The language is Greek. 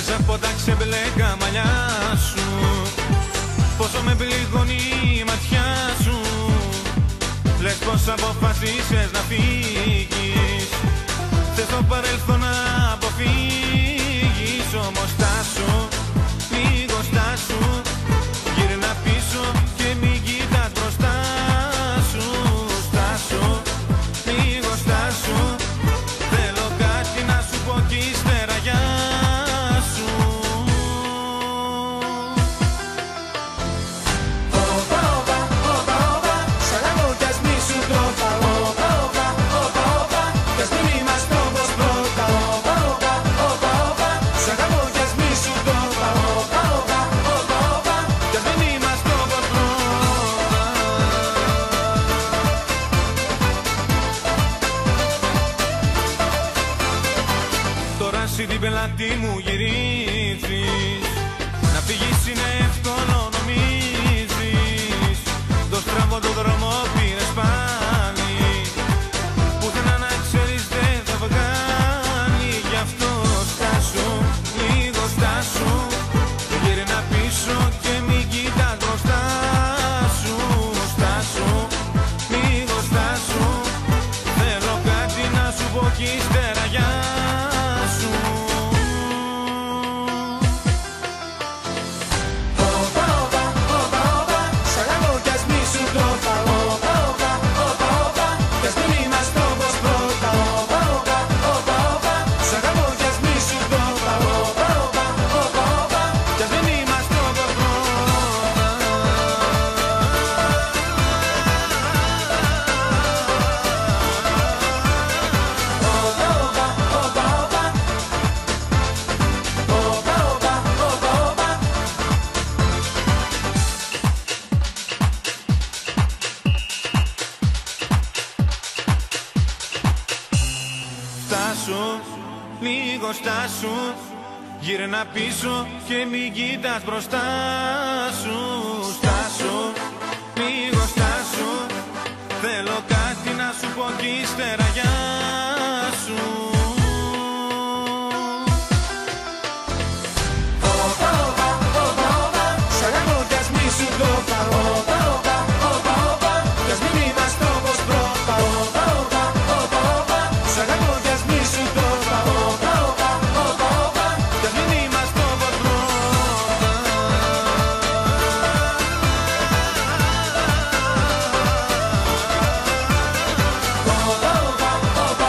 Μέσα από τα ξεμπλέκα μαλλιά σου, πόσο με πληγώνει η ματιά σου. Λες πως αποφασίσες να φύγεις, θες το παρελθόν να αποφύγεις. Όμως στάσου, λίγο στάσου, γύρνα πίσω και μην κοιτάς μπροστά σου. Στάσου, λίγο στάσου, θέλω κάτι να σου πω κι ύστερα γεια σου. Όπα, όπα, όπα, όπα, σ' αγαπώ κι ας μη σου το είπα. Όπα, όπα, όπα, όπα, κι ας μην είμαστε όπως πρώτα. Όπα, όπα, όπα, όπα, σ' αγαπώ κι ας μη σου το είπα. Όπα, όπα, όπα, όπα, κι ας μην είμαστε όπως πρώτα. Τώρα εσύ την πελάτη μου γυρίζεις, να φύγεις είναι εύκολο νομίζεις. Το στραβό το δρόμο πήρες πάλι, πουθενά να ξέρεις δεν θα βγάλει. Γι' αυτό στάσου, λίγο στάσου, γύρνα πίσω και μην κοιτάς μπροστά σου. Στάσου, λίγο στάσου, θέλω κάτι να σου πω κι ύστερα γεια σου. Όπα, όπα, όπα, όπα, σ' αγαπώ κι ας μη σου το είπα. Όπα, όπα, όπα, όπα, κι ας μην είμαστε όπως πρώτα. Όπα, όπα, όπα, όπα, σ' αγαπώ κι ας μη σου το είπα. Όπα, όπα, όπα, όπα, κι ας μην είμαστε όπως πρώτα. Όπα, όπα, όπα, όπα, όπα, όπα, όπα, όπα. Στάσου, λίγο στάσου, γύρνα πίσω και μην κοιτάς μπροστά σου. Στάσου, λίγο στάσου, θέλω κάτι να σου πω κι ύστερα γεια σου. Όπα, όπα, όπα, όπα, σ' αγαπώ κι ας μη σου το είπα. Όπα, όπα, όπα, όπα, κι ας μην είμαστε όπως πρώτα. Όπα, όπα, όπα, όπα, σ' αγαπώ κι ας μη σου το είπα. Όπα, όπα, όπα, όπα, Κι ας μην είμαστε όπως πρώτα. όπα, όπα, όπα,